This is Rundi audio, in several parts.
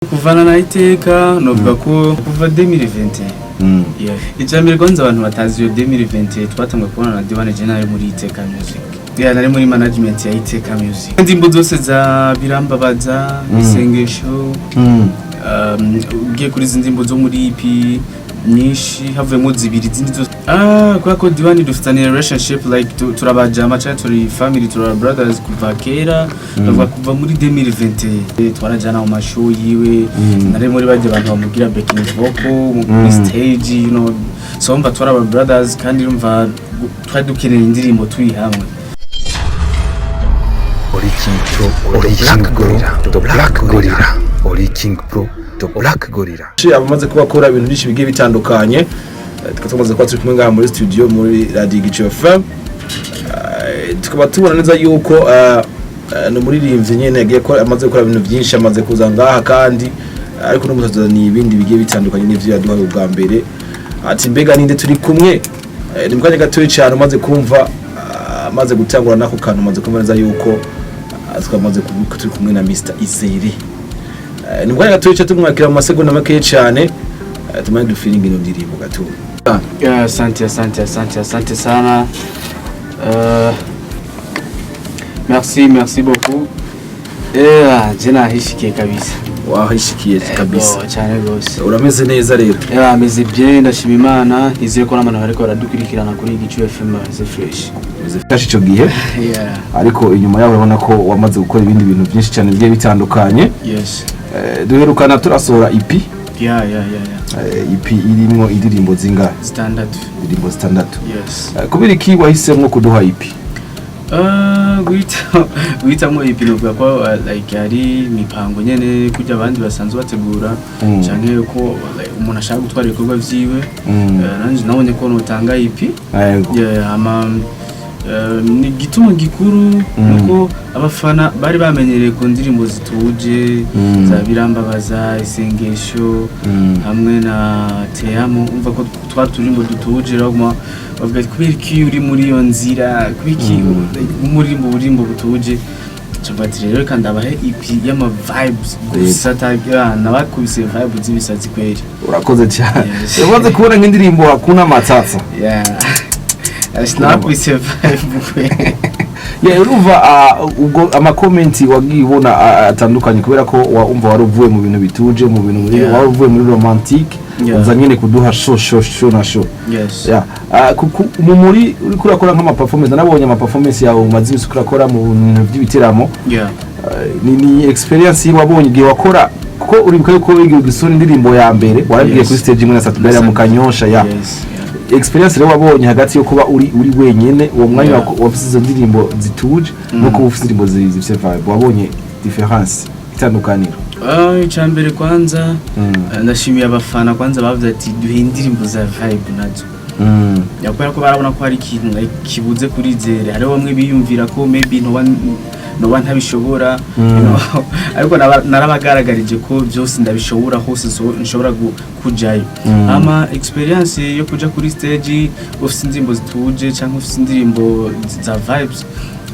kuvana na ITEKA novuga ko kuva 2020 ijambere gonza abantu batazi yo 2020 twatamwe kubona na Diwane General muri ITEKA Music nari muri management ya ITEKA Music ndimbo zose za birambabaza isengesho ugiye kuri zindimbo zo muri EP nishi havemo zibiri zindi zose kwa ko Diwane dufitanye relationship like turabajama cyane turi family turi brothers kuva kera kuva muri 2020 twarajana mu mashow yiwe nari muri baje abantu bamugira backing vocal mu stage you know so mva twara brothers kandi umva twari dukeneye indirimbo tuyihamwe Black Gorilla Ori King Pro to Black Gorilla abamaze kubakora ibintu byinshi bigiye bitandukanye tukamaze kwa turi kumwe ngaha muri studio muri Radio Gicho FM tukaba tubona neza yuko no muri rimvye nyene yagiye ko amaze gukora ibintu byinshi amaze kuza ngaha kandi ariko no mutazana ibindi bigiye bitandukanye n'ivyo yaduhaye ubwa mbere ati mbega ninde turi kumwe ni mukanya gatoyi cyane umaze kumva amaze gutangura nako kantu umaze kumva neza yuko twamaze kuvuga turi kumwe na Mr. Izere ni mukanya gatoyi cyane tumwakira mu masegonda make cyane tumanye du feeling ino ndirimbo gato asante sana merci beaucoup jena hishikiye kabisa wahishikiye kabisa cyane gose urameze neza rero ameze bien ndashima Imana izeye ko n'abantu bariko baradukurikirana kuri Gicho FM ze fresh ico gihe ariko inyuma yaho urabona ko wamaze gukora ibindi bintu byinshi cyane bigiye bitandukanye yes duherukana turasohora EP EP irimo indirimbo zingahe indirimbo standard yes kubera iki wahisemo kuduha EP guhitamo EP novuga ko like ari mipango nyene kujya abandi basanzwe bategura cyane ko umuntu ashaka gutwara ibikorwa vyiwe nanje nabonye ko notanga EP ni gituma gikuru nuko abafana bari bamenyereye ku ndirimbo zituje za birambabaza isengesho hamwe na teamo umva ko twaturimbo dutuje raguma bavuga kubera iki uri muri yo nzira kubiki umurimbo butuje cyabati rero kandi abahe EP y'ama vibes gusa tagana bakubise vibes z'ibisazi kweri urakoze cyane umaze kubona nk'indirimbo hakuna matsatsa snap we survive urumva ubwo ama comment wagiye ubona atandukanye kubera ko umva waruvuye mu bintu bituje mu bintu muri waruvuye muri romantique uza nyene kuduha show na show muri uri kurakora nk'ama performance nabonye ama performance yawe umaze kurakora mu bintu by'ibiteramo ni experience wabonye igihe wakora kuko uri bukaye wigiye gisoni indirimbo ya mbere waragiye kuri stage imwe na Satubera mu Kanyosha experience rero wabonye hagati yo kuba uri wenyene uwo mwanya wafise izo ndirimbo zituje no kuba ufise indirimbo zifise vibe wabonye difference itandukaniro icambere kwanza ndashimiye abafana kwanza bavuze ati duhe indirimbo za vibe nazo yakora ko barabona ko hari ikintu kibuze kuri Izere hari bamwe biyumvira ko maybe no ntabishobora ariko narabagaragarije ko byose ndabishobora hose nshobora kujayo ama experience yo kuja kuri stage ufite indirimbo zituje cyangwa ufite indirimbo za vibes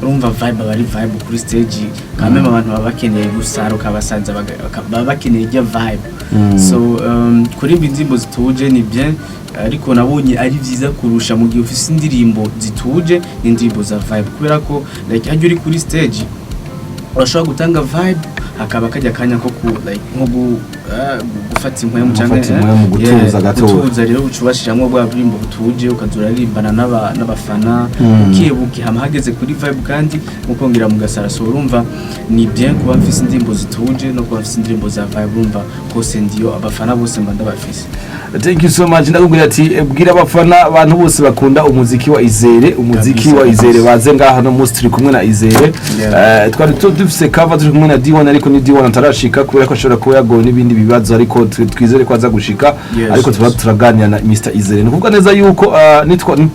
urumva vibe bari vibe kuri stage kandi abantu babakeneye gusaruka basanze babakeneye ya vibe so kuri indirimbo zituje ni bien ariko nabonye ari byiza kurusha mu gihe ufite indirimbo zituje n'indirimbo za vibe kubera ko like ajye uri kuri stage urashobora gutanga vibe hakaba kajya kanya ko nko gufata impwemu cyangwa gutuza gato gutuza rero ucubashiramo bwa burimbo butuje ukazura rimbana n'abafana ukibuki hamahageze kuri vibe kandi mukongera mugasaraso urumva ni bien kuba mfise indirimbo zituje no kuba mfise indirimbo za vibe urumva hose ndiyo abafana bose mbanda bafise. Thank you so much ndakubwira ati bwira abafana abantu bose bakunda umuziki wa Izere baze ngaha no mustri kumwe na Izere twari dufise cover turi kumwe na Diwane ariko ni Diwane atarashika kubera ko ashobora kuba yagoye n'ibindi bibazo ariko twizere ko aza gushika ariko turaganira na Mr. Izere nukuvuga neza yuko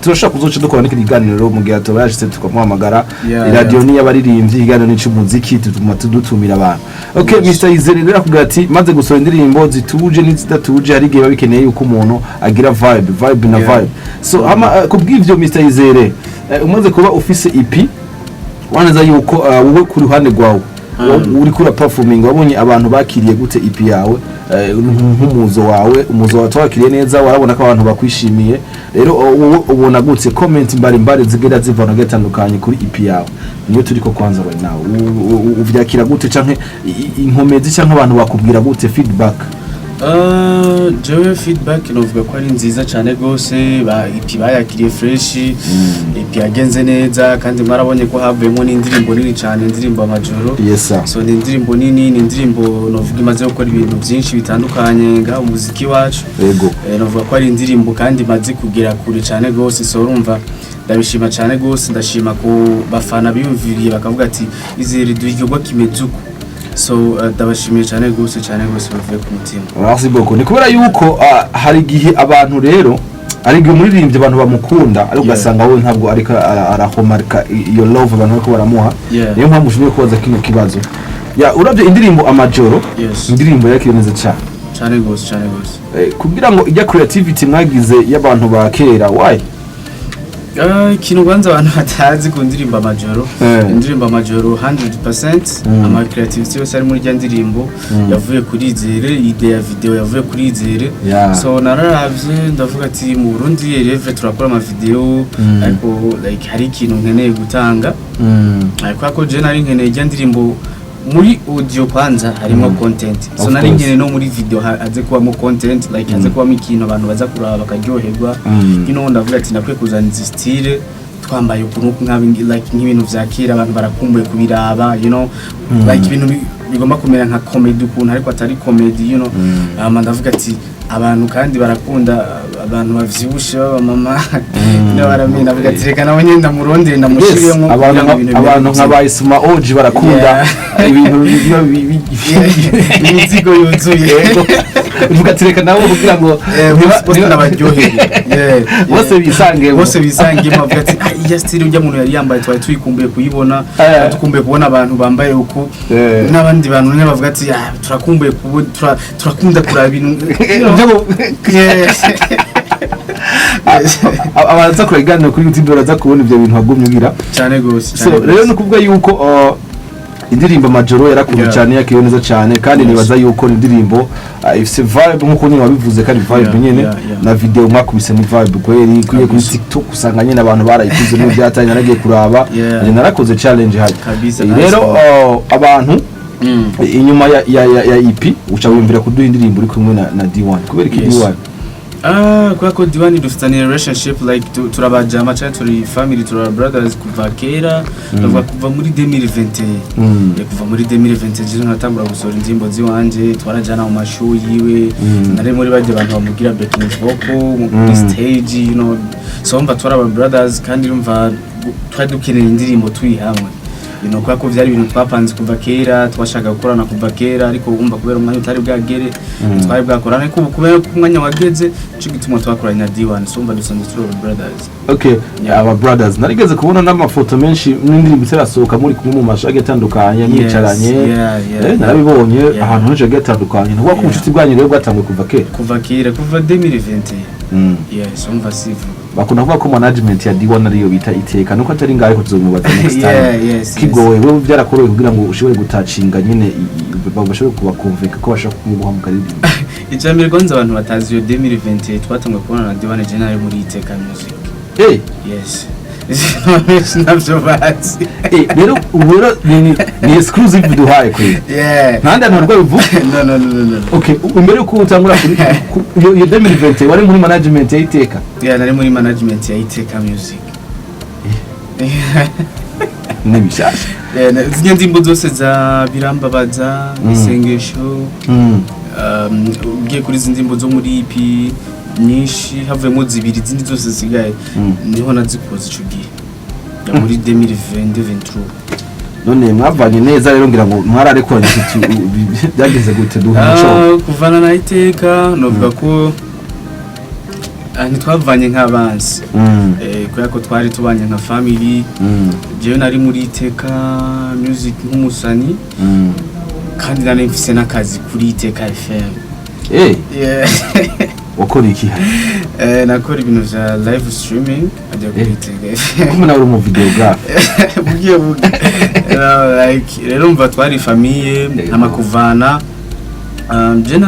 turashaka kuzoca dukora n'ikiganiro mu gihe atobashitse tukamuhamagara radio ni yabaririmbyi igano n'icumuziki tudutumira abantu okay Mr. Izere rero akubwira ati maze gusora indirimbo zituje n'izidatuje hari gihe babikeneye yuko umuntu agira vibe na vibe so kubw'ivyo Mr. Izere umaze kuba office EP waneza yuko wowe ku ruhande rwawe uri kura performing wabonye abantu bakiriye gute EP yawe nk'umuzo wawe twakiriye neza warabona ko abantu bakwishimiye rero ubona gute comment mbari zigera zivana gatandukanye kuri EP yawe niyo turiko kwanza right now uvyakira gute canke inkomezi canke abantu bakubwira gute feedback jewe feedback novuga ko ari nziza cyane gose EP bayakiriye fresh EP yagenze neza kandi mwarabonye ko havuyemo n'indirimbo nini cyane indirimbo amajoro so ni indirimbo nini ni indirimbo novuga imaze gukora ibintu byinshi bitandukanye nga umuziki wacu yego novuga ko ari indirimbo kandi imaze kugera kure cyane gose so urumva ndabishima cyane gose ndashima ko bafana biyumviriye bakavuga ati izere duhigwa kimezuko so ndabashimiye cyane gose bavuye ku mutima. Merci beaucoup. Ni kubera yuko hari igihe abantu rero ari igihe umuririmbyi abantu bamukunda ariko ugasanga wowe ntabwo ariko arahomarika iyo love abantu bako baramuha niyo mpamvu ushobora kubaza kino kibazo uravye indirimbo amajoro indirimbo yakiriye neza cyane gose kugira ngo ijya creativity mwagize y'abantu ba kera why kino kwanza abantu batazi ku ndirimbo amajoro indirimbo amajoro 100% ama creativity yose ari muri rya ndirimbo yavuye kuri izere idea video yavuye kuri izere so nararavye ndavuga ati mu Burundi reve turakora ama video ariko like hari ikintu nkeneye gutanga ariko ako je nari nkeneye rya ndirimbo muri audio kwanza harimo content so nari nkeneye no muri video aze kubamo content like aze kubamo ikintu abantu baza kuraba bakaryoherwa ndavuga ati nakwiye kuzana izi style twambaye ukuntu nk'ibintu vyakira abantu barakumbuye kubiraba like ibintu bigomba kumera nka comedy ukuntu ariko atari comedy ndavuga ati abantu kandi barakunda abantu bavyibushe mama baramena avuga ati reka nawe nyenda murondere ndamushiriyemo abantu nk'abayisuma oji barakunda ibintu imizigo yuzuye uvuga ati reka nawe kugira ngo bose nabaryohere bose bisange bavuga ati iya style ujya muntu yari yambaye twari tuyikumbuye kuyibona tukumbuye kubona abantu bambaye uko n'abandi bantu ne bavuga ati turakumbuye turakunda kuraba ibintu abaza kurigana kuri YouTube baraza kubona ibyo bintu bagumye ugira cyane gose so rero no kuvuga yuko indirimbo amajoro yarakunze cyane yakiriye neza cyane kandi nibaza yuko indirimbo ifise vibe nkuko nyine wabivuze kandi vibe nyene na video mwakubise ni vibe kweri kuri TikTok usanga nyine abantu barayikuze n'ibyatanye naragiye kuraba narakoze challenge haje rero abantu inyuma ya EP uca wimvira kuduha indirimbo uri kumwe na D1 kubera iki D1 kwa ko D1 dufitanye relationship like turabajama cyane turi family turi brothers kuva kera kuva muri 2020 kuva muri 2020 natangura gusohora indirimbo ziwanje twarajana mu mashow yiwe nari muri baje abantu bamugira backing vocal muri stage so mva twara brothers kandi urumva twadukeneye indirimbo tuyihamwe kwa ko vyari ibintu twapanze kuva kera twashaka gukorana kuva kera ariko umva kubera umwanya utari bwagere twari bwakorana ariko kubera ko umwanya wageze cyo gituma twakoranye na D1 so umva dusanzwe turi brothers aba brothers narigeze kubona n'amafoto menshi n'indirimbo zirasohoka muri kumwe mu mashage atandukanye mwicaranye narabibonye ahantu henshi gatandukanye nubwo ko ubucuti bwanyu rero bwatangiye kuva kera kuva 2020 yes umva sivu bakunda kuvuga ko management ya D1 ariyo bita ITEKA nuko atari ngaye ko tuzomubaza next time kigowe wewe byarakoroye kugira ngo ushobore gutacinga nyine bashobore kubakonveka ko bashaka kumuha mu karidi ijambo gonza abantu batazi yo 2020 twatangiye kubona na D1 general muri ITEKA music yes navyo bazi rero ubura ni exclusive duhaye kuri nanda ntarwo bivuga no okay imbere uko utangura kuri yo 2020 wari muri management ya ITEKA nari muri management ya ITEKA music nibishasha zine ndimbo zose za birambabaza isengesho ugiye kuri zindimbo zo muri EP nyinshi havuyemo zibiri zindi zose zigaye niho nazikoze ico gihe muri 2020 none mwavanye neza rero ngira ngo mwararekoranye byageze gute duha kuvana na ITEKA novuga ko ntitwavanye nk'abanzi kubera ko twari tubanye nka family jewe nari muri ITEKA music nk'umusani kandi nari mfise n'akazi kuri ITEKA FM wakora iki nakora ibintu vya live streaming ajya kuri ITEKA kuma nawe uri mu videographe bugiye like rero mva twari famille amakuvana je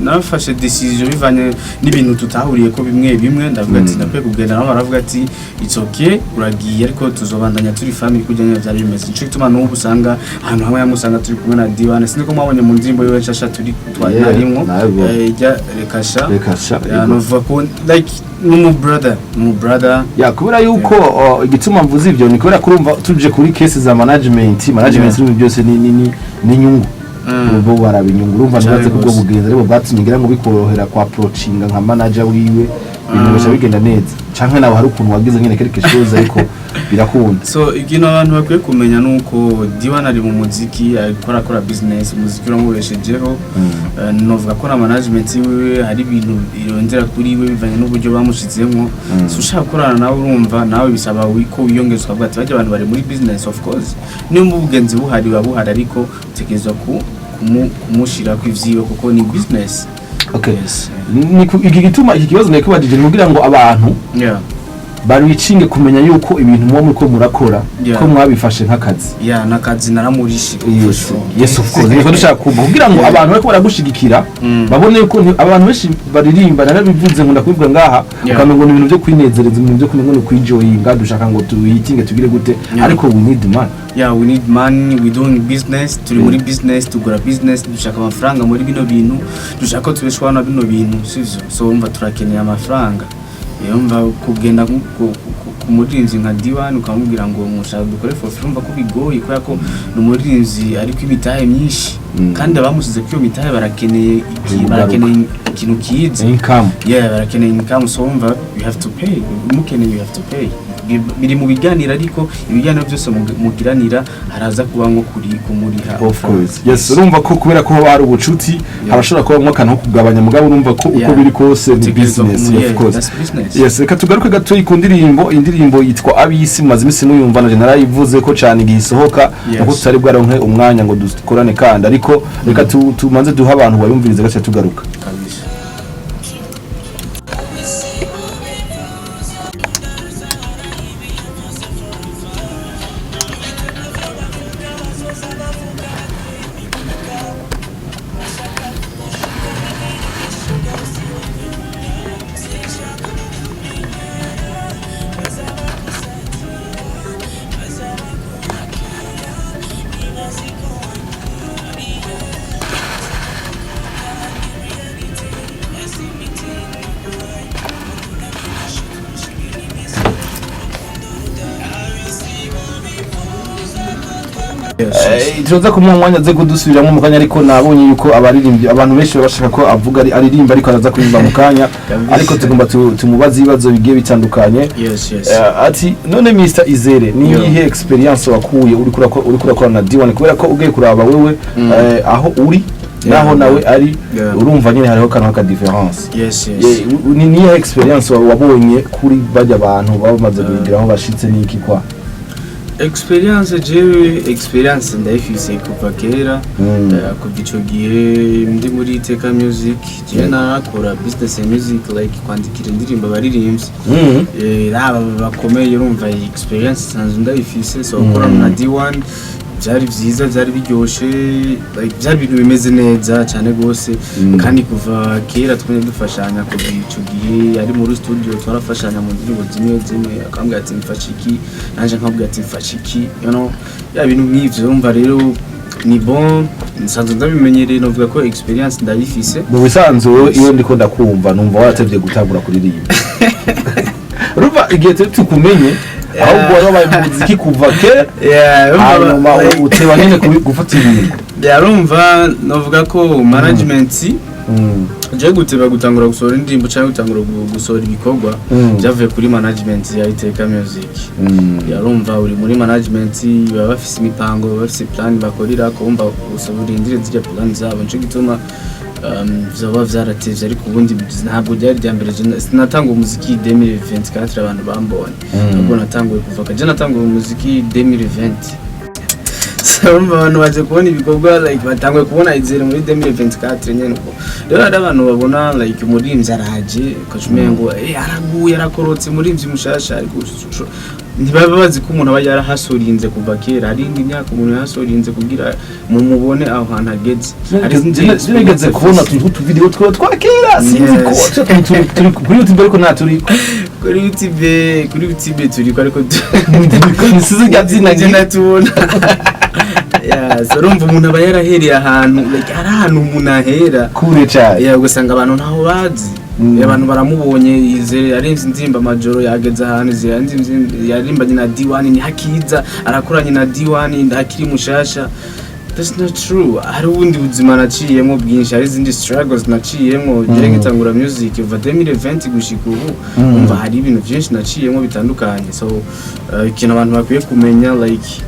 nafashe decision bivanye n'ibintu tutahuriye ko bimwe ndavuga ati napwe kugenda naho baravuga ati it's okay uragiye ariko tuzobandanya turi family kujyanye byari bimeze cyo gituma n'ubu usanga ahantu hamwe yamusanga turi kumwe na Diwane siniko mwabonye mu ndirimbo yo nshasha turi twarimwo ijya rekasha novuga ko like mu brother ya kubera yuko igituma mvuze ibyo ni kubera kurumva tuje kuri case za management n'ibintu byose ni nyungu bo barabinyungu urumva ndaze kubwo bugenza ariko bwatunyigira ngo bikorohera kwa approachinga nka manager wiwe ibintu bisha bigenda neza canke nawe hari ukuntu wagize nyene quelque chose ariko birakunda so ikintu abantu bakwiye kumenya nuko Diwane ari mu muziki akora business umuziki uramubeshejeho novuga ko na management wiwe hari ibintu irondera kuri we bivanye n'uburyo bamushizemo so ushaka gukorana nawe urumva nawe bisaba ko wiyongezwa bwa ati bajya abantu bari muri business of course niyo mu bugenzi buhari babuhari ariko tekereza kumushira kw'ivyiwe kuko ni business. Okay, iki gituma iki kibazo nakibajije kugira ngo abantu baricinge kumenya yuko ibintu muba muri ko murakora ko mwabifashe nk'akazi nakazi naramurishe yes of course niko dushaka kugira ngo abantu bako baragushigikira babone yuko abantu benshi baririmba narabivuze ngo ndakubwira ngaha ukamengo ibintu byo kwinezereza ibintu byo kumengo no kwijoyinga dushaka ngo tuyitinge tugire gute ariko we need money we need money, we doing business turi muri business tugura business dushaka amafaranga muri bino bintu dushaka tubeshwa na bino bintu sivyo so umva turakeneye amafaranga yumva kugenda kumurinzi nka Diwane ukamubwira ngo mushaka dukore for free umva ko bigoye kubera ko n'umurinzi ariko imitahe myinshi kandi abamusize ko imitahe barakeneye ikintu kize income barakeneye income so umva you have to pay mukeneye you have to pay biri mu biganira ariko ibiganiro byose mugiranira haraza kuba nko kuri kumuriha of course yes urumva ko kubera ko bari ubucuti harashobora kuba mwa kantu kugabanya mugabo urumva ko uko biri kose ni business of course yes reka tugaruke gato indirimbo yitwa Abisi maze imisi muyumva na narayivuze ko cyane gisohoka nuko tutari bwaronke umwanya ngo dukorane kandi ariko reka tumanze duha abantu bayumvirize gace tugaruka tuza kumwe mwanya ze kudusubiramo mu kanya ariko nabonye yuko abaririmbyi abantu benshi bashaka ko avuga aririmba ariko araza kuririmba mu kanya ariko tugomba tumubaza ibibazo bigiye bitandukanye ati none Mr Izere ni ihe experience wakuye uri kurakora na Diwane kubera ko ugiye kuraba wewe aho uri naho nawe ari urumva nyine hariho kantu ka difference ni ihe experience wabonye kuri bajya abantu bamaze kugira aho bashitse niki kwa experience ndayifise kuva kera kuva ico gihe ndi muri ITEKA music je nakora business music like kwandikira indirimbo abaririmbyi raba bakomeye urumva experience sanzwe ndayifise so korana na Diwane byari byiza byari biryoshe like byari ibintu bimeze neza cyane gose kandi kuva kera twene dufashanya kuva ico gihe ari muri studio twarafashanya mu ndirimbo zimwe akambwira ati mfashiki nanje nkabwira ati mfashiki ya bintu nk'ivyo urumva rero ni bon nsanzwe ndabimenyereye novuga ko experience ndayifise mu bisanzwe iyo ndiko ndakumva numva waratevye gutangura kuririmba urumva igihe tukumenye ahubwo wabaye muziki kuva kera hanyuma uteba nyine gufata ibintu yarumva novuga ko management je guteba gutangura gusohora indirimbo cyangwa gutangura gusohora ibikorwa byavuye kuri management ya ITEKA music yarumva uri muri management baba bafise imipango bafise plan bakorira ko umva gusohora indirimbo zijya plan zabo nco gituma zaba vyaratevye ariko ubundi ntabwo byari ryambere sinatanga umuziki 2024 abantu bambonye ntabwo natanguye kuva kaje natangura umuziki 2020 urumva abantu baje kubona ibikorwa like batangwe kubona izere muri 2024 nyene uko rero hari abantu babona like umuririmbyi araje ukacumengo araguye arakorotse umuririmbyi mushasha ariko ntibaba bazi ko umuntu aba yarahasorinze kuva kera hari indi myaka umuntu yahasorinze kugira mumubone aho hantu ageze nigeze kubona utu video twakera sinzi ko turi kuri YouTube ariko nta turi kuri YouTube turi ariko nisize gatsina tubona so urumva umuntu aba yarahereye ahantu like ari ahantu umuntu ahera kure cyane ugasanga abantu ntaho bazi abantu baramubonye izere arimvye inzimba majoro yageze ahantu yarimbanye na D1 ni hakiza arakoranye na D1 ndakiri mushasha. That's not true. Hari ubundi buzima naciyemo bwinshi, hari izindi struggles naciyemo gere ngitangura music uva 2020 gushika ubu umva hari ibintu byinshi naciyemo bitandukanye. So ikintu abantu bakwiye kumenya like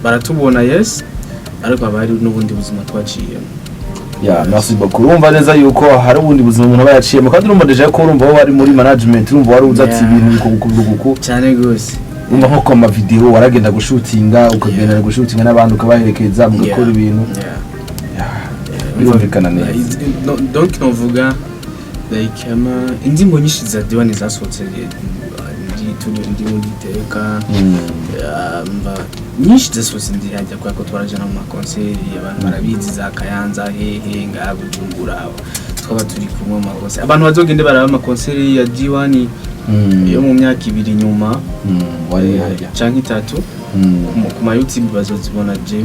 baratubona yes ariko abari n'ubundi buzima twaciyemo. Merci beaucoup. Urumva neza yuko hari ubundi buzima umuntu aba yaciyemo kandi urumva deje ko urumva wari muri management urumva wari uzati ibintu bikugukuguku cyane gose. Umva nko koma video waragenda gushutinga ukagenda gushutinga n'abantu ukabaherekeza mugakora ibintu birumvikana neza. Donc novuga like indimbo nyinshi za D1 zasohotse ndi muri ITEKA nyinshi zasohotse ndi hajya kwa ko twaraje no mu concert abantu barabizi za Kayanza hehe nga Bujumbura twaba turi kumwe mu concert abantu bazogende baraba ama concert ya D1 yo mu myaka 2 nyuma wari hajya canke 3 ku ma YouTube bazozibona je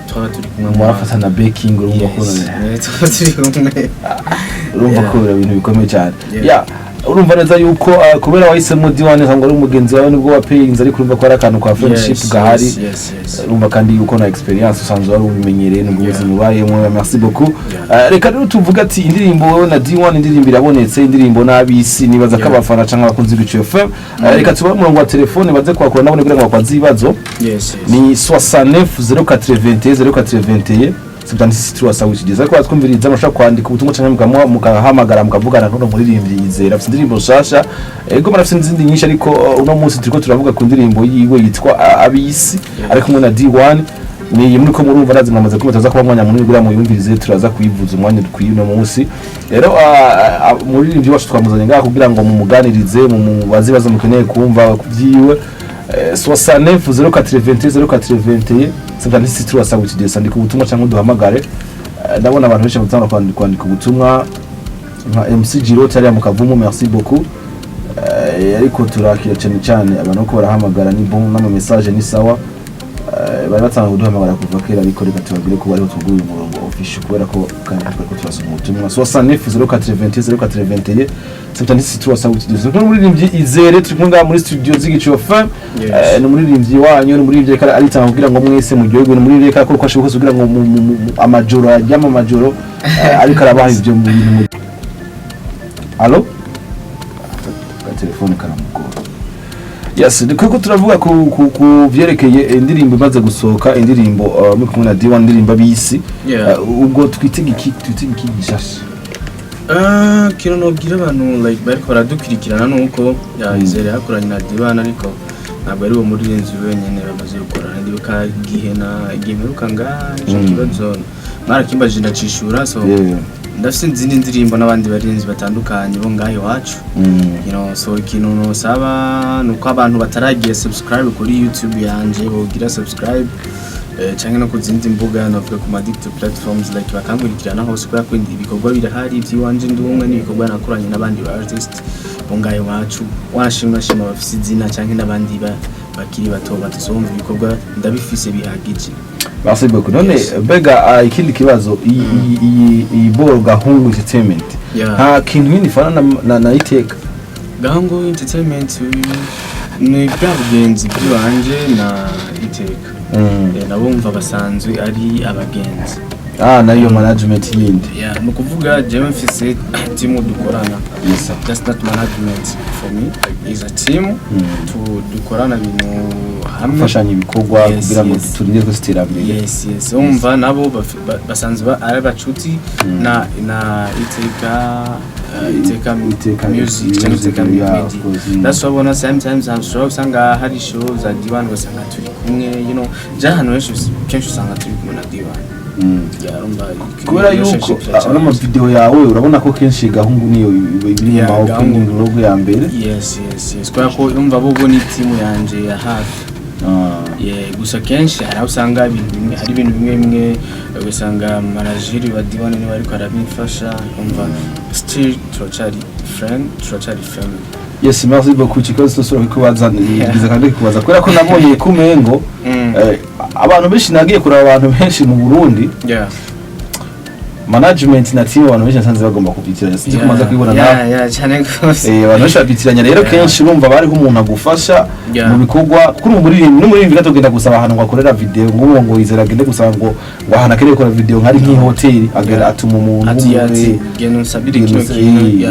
twaba turi kumwe mu afatana baking urumva ko twaba turi kumwe urumva ko ibintu bikomeye cyane urumva neza yuko kubera wahisemo D1 ntabwo ari umugenzi wawe nibwo wapeyinze ariko urumva ko ari akantu kwa friendship gahari urumva kandi yuko na experience usanzwe wari ubimenyereye n'ubwo ubuzima ubayemo. Merci beaucoup. Reka rero tuvuga ati indirimbo wowe na D1 indirimbo irabonetse indirimbo n'abisi nibaza ko abafana canke abakunzi b'Ico FM reka tuba murongo wa telefone baze kwakora nabone kugira ngo bakwaze ibibazo ni 69 0421 0421 76 ko twumviriza amashaka kwandika ubutumwa cyangwa mukahamagara mukavugana no muririmbyi Izere afite indirimbo shasha ego marafite izindi nyinshi ariko uno munsi turiko turavuga ku ndirimbo yiwe yitwa Abisi ariko kumwe na D1 ni muri ko murumva nazi mwamaze kumutaza kuba mwanya munini gura mu yumvirize turaza kuyivuza umwanya dukwiye no munsi rero muririmbyi wacu twamuzanye ngaho kugira ngo mumuganirize mu bazibaza mukeneye kumva kubyiwe 69 0421 0421 76 turasabutse ndiko ubutumwa cyangwa duhamagare ndabona abantu benshi batanga kwandika ubutumwa nka MC Giro cyari mu Kavumu. Merci beaucoup. Ariko turakira cyane abantu ko barahamagara ni bon n'ama message ni sawa bari batanga kuduhamagara kuva kera ariko reka tubabwire ko bari tuguye umurongo official kubera ko kandi ko turasoma ubutumwa 69 0421 0421 76 turasabutse no muririmbyi Izere turi kumwe muri studio z'Ico FM no muririmbyi wanyu no muririmbyi kare ari tanga kugira ngo mwese mu gihugu no muririmbyi kare ko kwashoboka kugira ngo amajoro ajyama amajoro ariko arabaha ibyo mu bintu. Allo telefone karamugora. Yes, ndiko turavuga ku vyerekeye indirimbo imaze gusohoka indirimbo muri kumwe na D1 indirimbo Abisi ubwo twitege iki gishasha kino nobwira abantu like bariko baradukurikirana nuko Izere yakoranye na D1 ariko ntabwo ari wo muririnzi wenyene bamaze gukorana ndibuka giheruka cyo kibazo marakimbaje ndacishura so ndafite izindi ndirimbo n'abandi barinzi batandukanye bo ngahe wacu so ikintu nosaba nuko abantu bataragiye subscribe kuri YouTube yanje bogira subscribe cyangwa no kuzindi mbuga navuga ku digital platforms like bakangurikirana hose kwa kwindi ibikorwa birahari by'iwanje ndumwe n'ibikorwa nakoranye n'abandi ba artist bo ngahe wacu washimwa bafite izina cyangwa n'abandi bakiri bato batuzumva ibikorwa ndabifise bihagije. Merci beaucoup. None bega ikindi kibazo iyi boro gahungu entertainment nta kintu nyine fana na ITEKA gahungu entertainment ni bwabugenzi bwanje na ITEKA nabumva basanzwe ari abagenzi nayo management yindi nukuvuga jewe mfise team dukorana just not management for me is a team dukorana ibintu hamwe fashanya ibikorwa kugira ngo turinde ko siterambere. Yes umva nabo basanzwe ari abacuti na ITEKA ITEKA music cyangwa ITEKA media. That's why ubona sometimes usanga hari show za D1 ugasanga turi kumwe, you know, jahano kenshi usanga turi kumwe na D1. Kubera yuko ama video yawe urabona ko kenshi gahungu niyo ibiri mu opening logo ya mbere. Yes. Kwa ko umva bo ni team yanje ya hafi. Gusa kenshi hari usanga hari ibintu bimwe ugasanga manager wa D1 ni bari karabifasha, umva still turachari family. Yes, merci beaucoup chikoze tosoro kubaza ngize kandi kubaza kubera ko nabonye kumengo abantu benshi nagiye kuraba abantu benshi mu Burundi. Management na team abantu benshi sanze bagomba kubitiranya sije kumaza kwibona na cyane gose abantu benshi babitiranya rero kenshi urumva bari ho umuntu agufasha mu bikorwa kuri umuririmbi n'umuririmbi gatogenda gusaba ahantu ngo akorera video ngo Izere agende gusaba ngo wahana kere gukora video nk'ari nk'ihoteli agera atuma umuntu ati geno sabire kino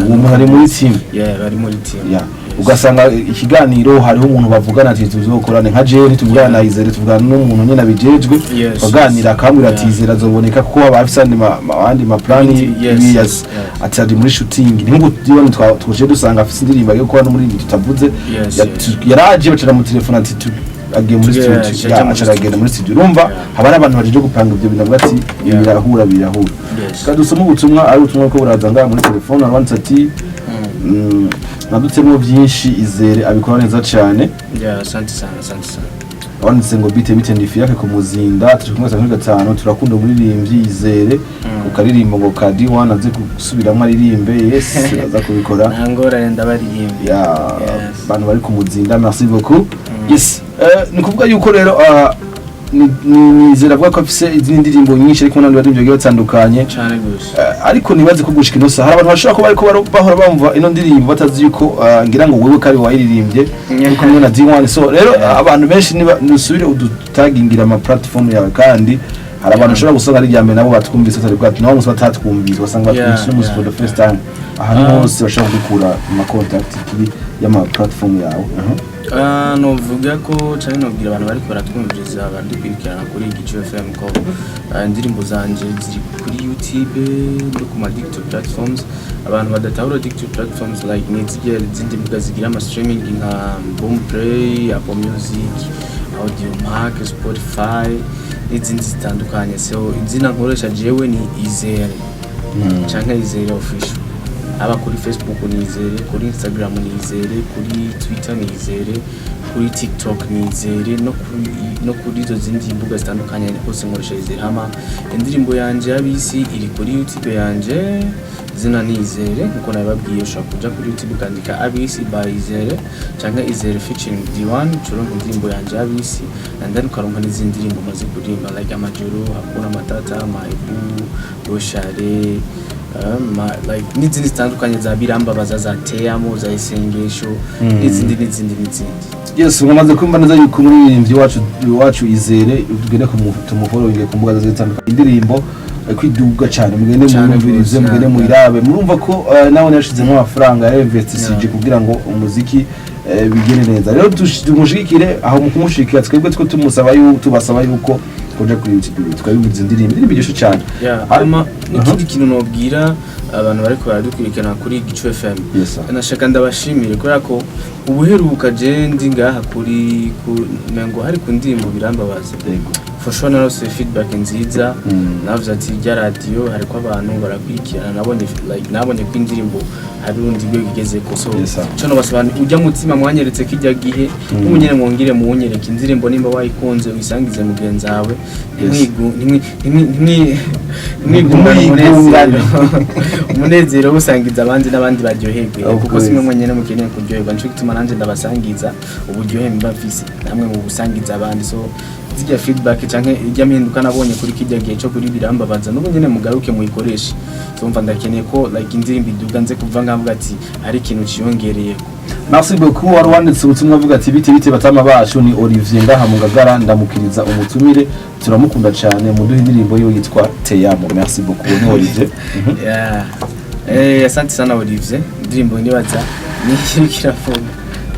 umuntu ari muri team bari muri team ugasanga ikiganiro hariho umuntu bavugana ati tuzokorane nka Jerry tuvugana na Izere tuvugana n'umuntu nyene abijejwe baganira akambira ati Izere azoboneka ko abafisa andi ma plan yes ati ari muri shooting ningo dione twaje dusanga afise indirimbo yo kwa no muri tutavuze yaraje bacara mu telefone ati agiye muri studio acharagenda muri studio urumva habari abantu baje gupanga ibyo bintu ati birahura kadusoma ubutumwa ari ubutumwa ko burazanga muri telefone abandi ati nadutsemo byinshi Izere abikora neza cyane. Asante sana. Wanditse ngo bite ndifi yake kumuzinda turi kumwe 5 turakunda umuririmbyi Izere ukaririmba ngo kadi wana aze gusubiramo aririmbe yes aza kubikora ntangora yenda baririmbe abantu bari kumuzinda merci beaucoup. Yes ni kuvuga yuko rero ni Izere avuga ko afise izindi ndirimbo nyinshi ariko nandi baririmbye bagiye batandukanye cyane gose ariko nibaze ko gushika inosa hari abantu bashaka ko bariko bahora bamva ino ndirimbo batazi yuko ngira ngo wewe kari wayiririmbye uko mwe na D1 so rero abantu benshi nusubire udutagingira ama platform yawe kandi hari abantu bashobora gusanga ari ryambe nabo batwumvise atari bwa naho musa batatwumvise basanga batwumvise for the first time ahantu hose bashaka gukura ama contact kuri y'ama platform yawe. Novuga ko cyane nobwira abantu bari baratwumviriza abandi kwirikirana kuri Gicho FM ko indirimbo zanje ziri kuri YouTube no ku ma digital platforms. Abantu badatahura digital platforms like nizigera izindi mbuga zigira ama streaming nka Boomplay, Apple Music, Audiomack, Spotify n'izindi zitandukanye. So izina nkoresha jewe ni Izere cyangwa Izere official. Aba kuri Facebook ni Izere, kuri Instagram ni Izere, kuri Twitter ni Izere, kuri TikTok ni Izere no kuri izo zindi mbuga zitandukanye hose nkoresha Izere. Hama indirimbo yanje abisi iri kuri YouTube yanje zina ni Izere nkuko nababwiye ushaka kuja kuri YouTube ukandika abisi by Izere cyangwa Izere featuring D1 curongo indirimbo yanje abisi and then ukaronka n'izindi ndirimbo maze kuririmba like Amajoro, Hakuna Matata, Maibu, Goshare like n'izindi zitandukanye za birambabaza za teyamo za isengesho n'izindi. Yes umaze kumva neza yuko muri wacu Izere ugende kumufollowinge ku mbuga zitandukanye indirimbo kwiduga cyane mugende mumvirize mugende muirabe murumva ko nawe yashizemo amafaranga investissije kugira ngo umuziki bigene neza. Rero tumushikire aho mukumushikira twebwe two tumusaba tubasaba yuko koja kuri YouTube twabivuze indirimbo byosho cyane. Hama n'ikindi kintu nobwira abantu bari baradukurikirana kuri Gicho FM nashaka ndabashimire kubera ko ubuheruka je ndi ngaha kuri mengo hari ku ndirimbo birambabaza for sure narose feedback nziza navuze ati rya radio hari ko abantu barakurikirana nabonye ko indirimbo hari undi rwego igeze ko so cyo no basabana ujya mutima mwanyeretse kijya gihe umunyere mwongire muwonyereka indirimbo nimba wayikunze uyisangize mugenzi wawe umunezero usangiza abandi n'abandi baryoherwe kuko simwe mwenyene mukeneye kuryoherwa nico gituma nanje ndabasangiza uburyohe mba mfise namwe mu busangiza abandi so zijya feedback canke ijya mpinduka nabonye kuri kijya gihe cyo kuri birambabaza n'ubu nyene mugaruke muyikoreshe tumva ndakeneye ko like indirimbo iduga nze kuva ngavuga ati ari ikintu ciyongereyeko. Merci beaucoup warwanditse ubutumwa avuga ati bite batama bacu ni Olivier ndaha mu Ngagara ndamukiriza umutumire turamukunda cyane mu duhe indirimbo yo yitwa Teyamo. Merci beaucoup ni Olivier. Asante sana Olivier indirimbo nibaza ni kirafunga.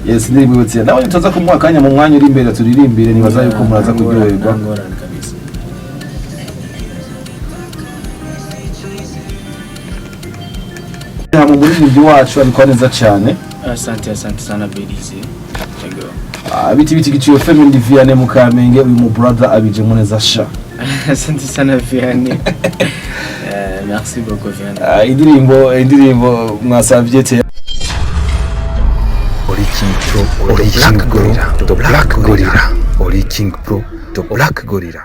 Yes ndirimbo yitwa nawe tuza kumuha kanya mu mwanya uri imbere turirimbire nibaza yuko muraza kuryoherwa. mu muririmbyi wacu abikora neza cyane. Asante sana Belize. Biti giciye Family Vianney mu Kamenge uyu mu brother abijemo neza sha. Asante sana Vianney. Merci beaucoup Vianney. Indirimbo mwasavye te Oli King Pro, The Black Gorilla, The Black Gorilla, Oli King Pro, The Black Gorilla.